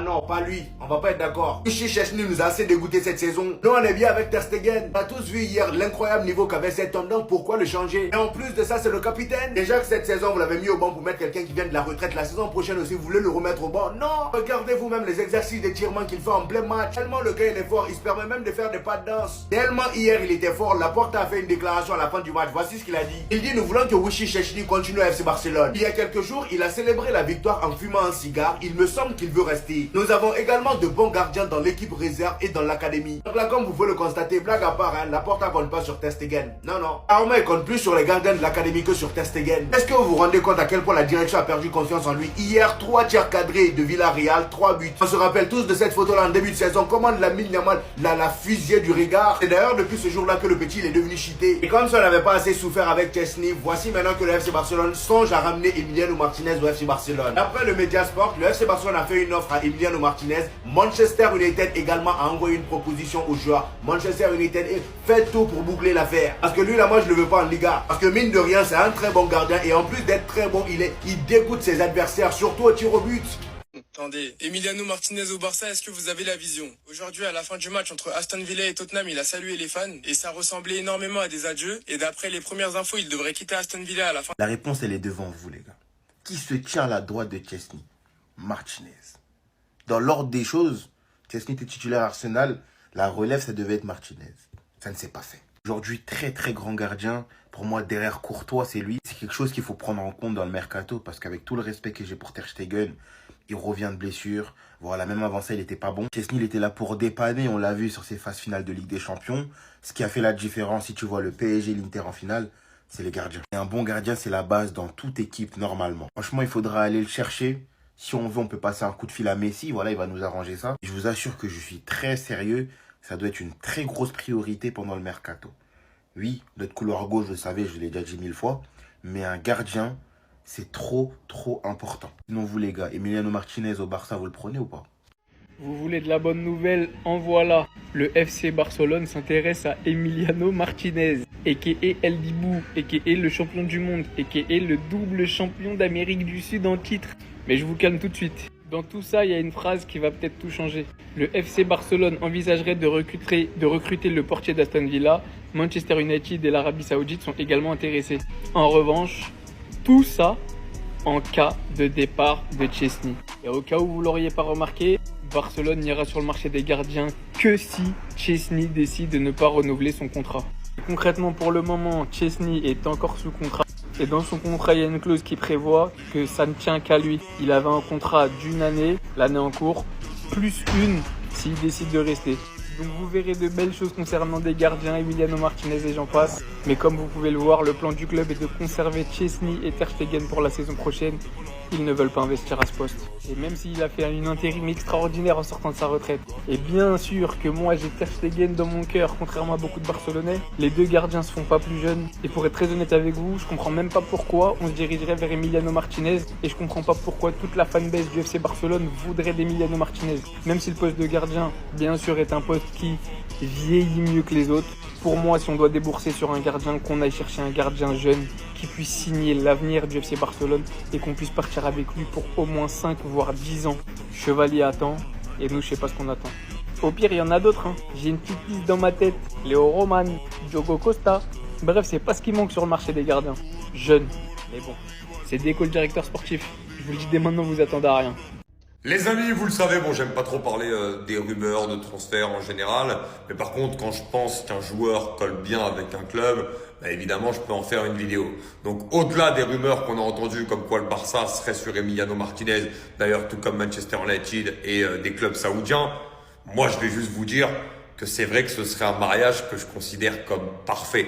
non, pas lui. On va pas être d'accord. Michy Szczesny nous a assez dégoûté cette saison. Nous, on est bien avec Ter Stegen. On a tous vu hier l'incroyable niveau qu'avait cet homme. Donc, pourquoi le changer? Et en plus de ça, c'est le capitaine. Déjà que cette saison, vous l'avez mis au banc pour mettre quelqu'un qui vient de la retraite. La saison prochaine aussi, vous voulez le remettre au banc? Non. Regardez vous-même les exercices d'étirement qu'il fait en plein match. Tellement le gars, il est fort. Il se permet même de faire des pas de danse. Tellement hier, il était fort. Laporte a fait une déclaration à la fin du match. Voici ce qu'il a dit. Il dit, nous voulons que Michy Szczesny continue à FC Barcelone. Il y a quelques jours, il a célébré la victoire en fumant un cigare. Il me semble qu'il veut rester. Nous avons également de bons gardiens dans l'équipe réserve et dans l'académie. Donc là, comme vous pouvez le constater, blague à part, Laporte ne compte pas sur Ter Stegen. Non, non. Arma, il compte plus sur les gardiens de l'académie que sur Ter Stegen. Est-ce que vous vous rendez compte à quel point la direction a perdu confiance en lui? Hier, 3 tirs cadrés de Villarreal, 3 buts. On se rappelle tous de cette photo-là en début de saison. Comment Lamine Yamal l'a fusillé du regard. C'est d'ailleurs depuis ce jour-là que le petit il est devenu cheaté. Et comme ça n'avait pas assez souffert avec Szczesny, voici maintenant que le FC Barcelone songe à ramener Emiliano Martinez au FC Barcelone. Après le Mediasport, le FC Barcelone a fait une offre à Emiliano Martinez. Manchester United également a envoyé une proposition au joueur. Manchester United fait tout pour boucler l'affaire. Parce que lui là, moi je le veux pas en Liga. Parce que mine de rien, c'est un très bon gardien. Et en plus d'être très bon, il dégoûte ses adversaires, surtout au tir au but. Attendez, Emiliano Martinez au Barça, est-ce que vous avez la vision? Aujourd'hui, à la fin du match entre Aston Villa et Tottenham, il a salué les fans et ça ressemblait énormément à des adieux. Et d'après les premières infos, il devrait quitter Aston Villa à la fin. La réponse, elle est devant vous, les gars. Qui se tient à la droite de Szczesny? Martinez. Dans l'ordre des choses, Szczesny était titulaire à Arsenal. La relève, ça devait être Martinez. Ça ne s'est pas fait. Aujourd'hui, très très grand gardien. Pour moi, derrière Courtois, c'est lui. C'est quelque chose qu'il faut prendre en compte dans le mercato. Parce qu'avec tout le respect que j'ai pour Ter Stegen, il revient de blessure. Voilà, même avant ça, il n'était pas bon. Szczesny, il était là pour dépanner. On l'a vu sur ses phases finales de Ligue des Champions. Ce qui a fait la différence, si tu vois le PSG et l'Inter en finale, c'est les gardiens. Et un bon gardien, c'est la base dans toute équipe, normalement. Franchement, il faudra aller le chercher. Si on veut, on peut passer un coup de fil à Messi. Voilà, il va nous arranger ça. Je vous assure que je suis très sérieux. Ça doit être une très grosse priorité pendant le mercato. Oui, notre couloir gauche, je le savais, je l'ai déjà dit 1000 fois. Mais un gardien, c'est trop important. Sinon, vous les gars, Emiliano Martinez au Barça, vous le prenez ou pas? Vous voulez de la bonne nouvelle? En voilà. Le FC Barcelone s'intéresse à Emiliano Martinez, a.k.a. El Dibou, a.k.a. le champion du monde, a.k.a. le double champion d'Amérique du Sud en titre. Mais je vous calme tout de suite. Dans tout ça, il y a une phrase qui va peut-être tout changer. Le FC Barcelone envisagerait de recruter le portier d'Aston Villa. Manchester United et l'Arabie Saoudite sont également intéressés. En revanche, tout ça en cas de départ de Szczesny. Et au cas où vous ne l'auriez pas remarqué, Barcelone n'ira sur le marché des gardiens que si Szczesny décide de ne pas renouveler son contrat. Concrètement, pour le moment, Szczesny est encore sous contrat. Et dans son contrat, il y a une clause qui prévoit que ça ne tient qu'à lui. Il avait un contrat d'une année, l'année en cours, plus une s'il décide de rester. Donc vous verrez de belles choses concernant des gardiens, Emiliano Martinez et j'en passe. Mais comme vous pouvez le voir, le plan du club est de conserver Szczesny et Ter Stegen pour la saison prochaine. Ils ne veulent pas investir à ce poste. Et même s'il a fait une intérim extraordinaire en sortant de sa retraite. Et bien sûr que moi j'ai Ter Stegen dans mon cœur, contrairement à beaucoup de Barcelonais. Les deux gardiens se font pas plus jeunes. Et pour être très honnête avec vous, je comprends même pas pourquoi on se dirigerait vers Emiliano Martinez. Et je comprends pas pourquoi toute la fanbase du FC Barcelone voudrait d'Emiliano Martinez. Même si le poste de gardien, bien sûr, est un poste qui vieillit mieux que les autres. Pour moi, si on doit débourser sur un gardien, qu'on aille chercher un gardien jeune qui puisse signer l'avenir du FC Barcelone et qu'on puisse partir avec lui pour au moins 5 voire 10 ans. Chevalier attend et nous, je sais pas ce qu'on attend. Au pire, il y en a d'autres. J'ai une petite liste dans ma tête. Léo Roman, Diogo Costa. Bref, c'est pas ce qui manque sur le marché des gardiens. Jeune, mais bon. C'est Déco le directeur sportif. Je vous le dis dès maintenant, vous attendez à rien. Les amis, vous le savez, bon, j'aime pas trop parler des rumeurs de transfert en général, mais par contre, quand je pense qu'un joueur colle bien avec un club, bah, évidemment, je peux en faire une vidéo. Donc, au-delà des rumeurs qu'on a entendues, comme quoi le Barça serait sur Emiliano Martinez, d'ailleurs, tout comme Manchester United et des clubs saoudiens, moi, je vais juste vous dire que c'est vrai que ce serait un mariage que je considère comme parfait.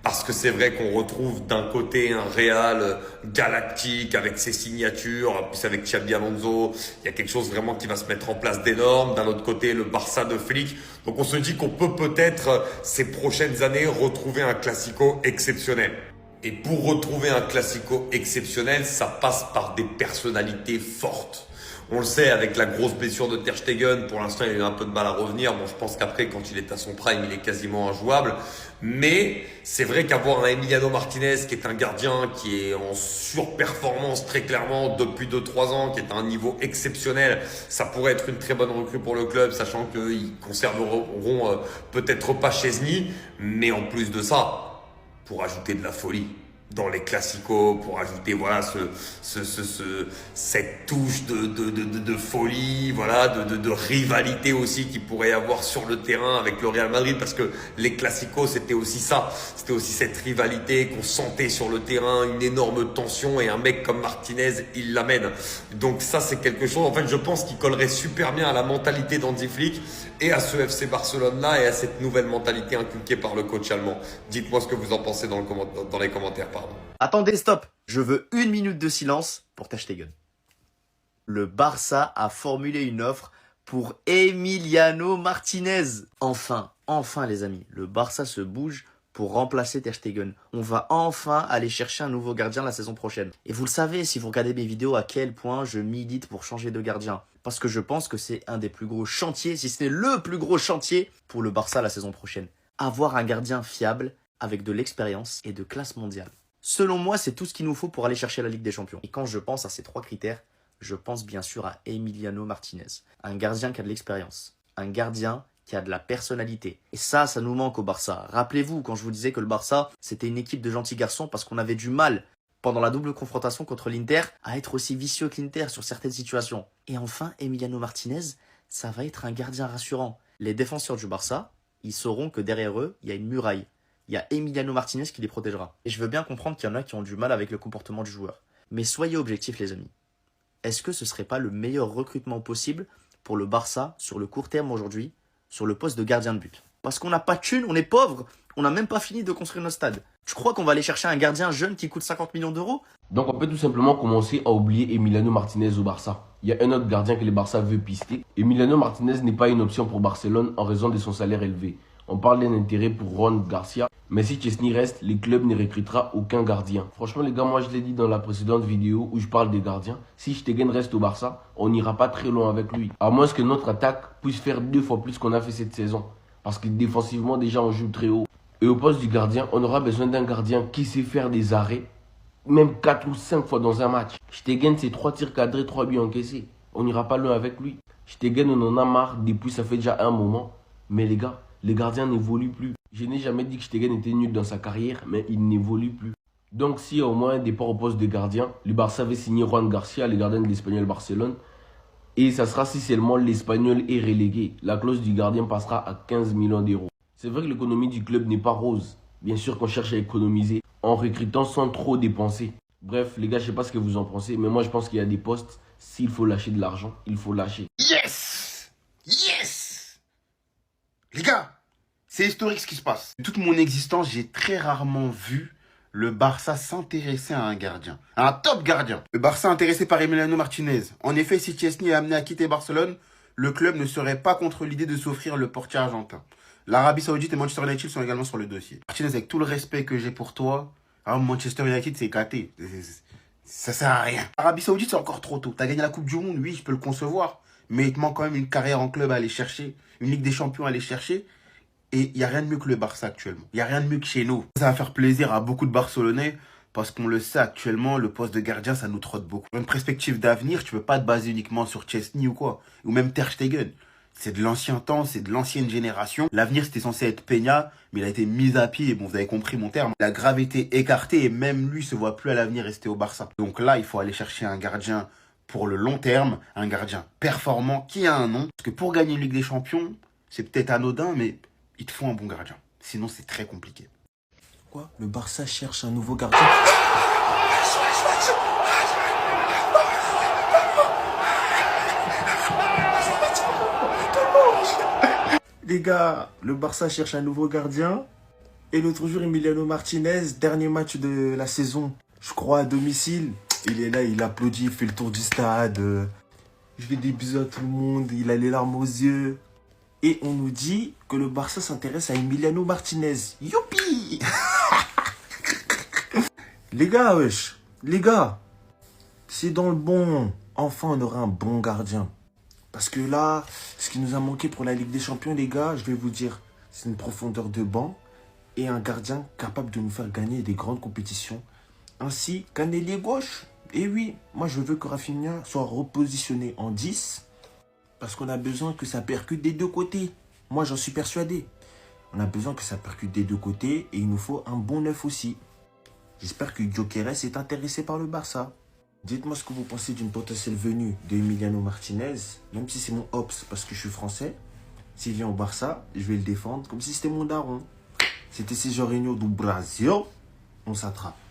Parce que c'est vrai qu'on retrouve d'un côté un Real galactique avec ses signatures, plus avec Xabi Alonso, il y a quelque chose vraiment qui va se mettre en place d'énorme. D'un autre côté, le Barça de Flick. Donc on se dit qu'on peut peut-être ces prochaines années retrouver un classico exceptionnel. Et pour retrouver un classico exceptionnel, ça passe par des personnalités fortes. On le sait, avec la grosse blessure de Ter Stegen, pour l'instant, il a eu un peu de mal à revenir. Bon, je pense qu'après, quand il est à son prime, il est quasiment injouable. Mais c'est vrai qu'avoir un Emiliano Martinez, qui est un gardien qui est en surperformance très clairement depuis 2-3 ans, qui est à un niveau exceptionnel, ça pourrait être une très bonne recrue pour le club, sachant qu'ils conserveront peut-être pas Chesney, mais en plus de ça, pour ajouter de la folie dans les classicos, pour ajouter voilà cette touche de folie, voilà de rivalité aussi qu'il pourrait y avoir sur le terrain avec le Real Madrid, parce que les classicos c'était aussi ça, c'était aussi cette rivalité qu'on sentait sur le terrain, une énorme tension, et un mec comme Martinez il l'amène. Donc ça c'est quelque chose, en fait je pense qu'il collerait super bien à la mentalité d'Hansi Flick et à ce FC Barcelone là et à cette nouvelle mentalité inculquée par le coach allemand. Dites-moi ce que vous en pensez dans les commentaires. Attendez, stop. Je veux 1 minute de silence pour Ter Stegen. Le Barça a formulé une offre pour Emiliano Martinez. Enfin les amis, le Barça se bouge pour remplacer Ter Stegen. On va enfin aller chercher un nouveau gardien la saison prochaine. Et vous le savez, si vous regardez mes vidéos, à quel point je milite pour changer de gardien. Parce que je pense que c'est un des plus gros chantiers, si ce n'est le plus gros chantier pour le Barça la saison prochaine. Avoir un gardien fiable avec de l'expérience et de classe mondiale. Selon moi, c'est tout ce qu'il nous faut pour aller chercher la Ligue des Champions. Et quand je pense à ces 3 critères, je pense bien sûr à Emiliano Martinez. Un gardien qui a de l'expérience. Un gardien qui a de la personnalité. Et ça nous manque au Barça. Rappelez-vous, quand je vous disais que le Barça, c'était une équipe de gentils garçons parce qu'on avait du mal, pendant la double confrontation contre l'Inter, à être aussi vicieux que l'Inter sur certaines situations. Et enfin, Emiliano Martinez, ça va être un gardien rassurant. Les défenseurs du Barça, ils sauront que derrière eux, il y a une muraille. Il y a Emiliano Martinez qui les protégera. Et je veux bien comprendre qu'il y en a qui ont du mal avec le comportement du joueur. Mais soyez objectifs les amis. Est-ce que ce serait pas le meilleur recrutement possible pour le Barça sur le court terme aujourd'hui, sur le poste de gardien de but? Parce qu'on n'a pas de thunes, on est pauvre, on n'a même pas fini de construire notre stade. Tu crois qu'on va aller chercher un gardien jeune qui coûte 50 millions d'euros? Donc on peut tout simplement commencer à oublier Emiliano Martinez au Barça. Il y a un autre gardien que le Barça veut pister. Emiliano Martinez n'est pas une option pour Barcelone en raison de son salaire élevé. On parle d'un intérêt pour Juan Garcia. Mais si Chesney reste, les clubs ne recrutera aucun gardien. Franchement les gars, moi je l'ai dit dans la précédente vidéo où je parle des gardiens. Si Stegen reste au Barça, on n'ira pas très loin avec lui. À moins que notre attaque puisse faire 2 fois plus qu'on a fait cette saison. Parce que défensivement déjà on joue très haut. Et au poste du gardien, on aura besoin d'un gardien qui sait faire des arrêts. Même 4 ou 5 fois dans un match. Stegen c'est 3 tirs cadrés, 3 buts encaissés. On n'ira pas loin avec lui. Stegen on en a marre depuis ça fait déjà un moment. Mais les gars, les gardiens n'évoluent plus. Je n'ai jamais dit que Stegen était nul dans sa carrière, mais il n'évolue plus. Donc s'il y a au moins un départ au poste de gardien, le Barça va signer Juan Garcia, le gardien de l'Espagnol Barcelone. Et ça sera si seulement l'Espagnol est relégué. La clause du gardien passera à 15 millions d'euros. C'est vrai que l'économie du club n'est pas rose. Bien sûr qu'on cherche à économiser en recrutant sans trop dépenser. Bref, les gars, je sais pas ce que vous en pensez, mais moi je pense qu'il y a des postes, s'il faut lâcher de l'argent, il faut lâcher. Yes! Yes! Les gars, c'est historique ce qui se passe. De toute mon existence, j'ai très rarement vu le Barça s'intéresser à un gardien. À un top gardien. Le Barça intéressé par Emiliano Martinez. En effet, si Chesney est amené à quitter Barcelone, le club ne serait pas contre l'idée de s'offrir le portier argentin. L'Arabie Saoudite et Manchester United sont également sur le dossier. Martinez, avec tout le respect que j'ai pour toi, Manchester United, c'est éclaté. Ça sert à rien. L'Arabie Saoudite, c'est encore trop tôt. T'as gagné la Coupe du Monde, oui, je peux le concevoir. Mais il te manque quand même une carrière en club à aller chercher, une Ligue des Champions à aller chercher. Et il n'y a rien de mieux que le Barça actuellement. Il n'y a rien de mieux que chez nous. Ça va faire plaisir à beaucoup de Barcelonais parce qu'on le sait actuellement, le poste de gardien, ça nous trotte beaucoup. Une perspective d'avenir, tu ne peux pas te baser uniquement sur Chesney ou quoi. Ou même Ter Stegen. C'est de l'ancien temps, c'est de l'ancienne génération. L'avenir, c'était censé être Peña, mais il a été mis à pied. Bon, vous avez compris mon terme. Il a grave été écarté et même lui se voit plus à l'avenir rester au Barça. Donc là, il faut aller chercher un gardien pour le long terme, un gardien performant qui a un nom. Parce que pour gagner une Ligue des Champions, c'est peut-être anodin, mais il te faut un bon gardien. Sinon, c'est très compliqué. Quoi? Le Barça cherche un nouveau gardien? Les gars, le Barça cherche un nouveau gardien. Et l'autre jour, Emiliano Martinez, dernier match de la saison, je crois à domicile. Il est là, il applaudit, il fait le tour du stade. Il fait des bisous à tout le monde, il a les larmes aux yeux. Et on nous dit que le Barça s'intéresse à Emiliano Martinez. Youpi! Les gars, wesh. Les gars, c'est dans le bon. enfin on aura un bon gardien. Parce que là, ce qui nous a manqué pour la Ligue des Champions, les gars, je vais vous dire, c'est une profondeur de banc et un gardien capable de nous faire gagner des grandes compétitions. Ainsi qu'un ailier gauche. Et oui, moi je veux que Rafinha soit repositionné en 10 parce qu'on a besoin que ça percute des deux côtés. Moi j'en suis persuadé. On a besoin que ça percute des deux côtés et il nous faut un bon neuf aussi. J'espère que Gyökeres est intéressé par le Barça. Dites-moi ce que vous pensez d'une potentielle venue de Emiliano Martinez, même si c'est mon Ops parce que je suis français. S'il vient au Barça, je vais le défendre comme si c'était mon daron. C'était Sergio do Brasil. On s'attrape.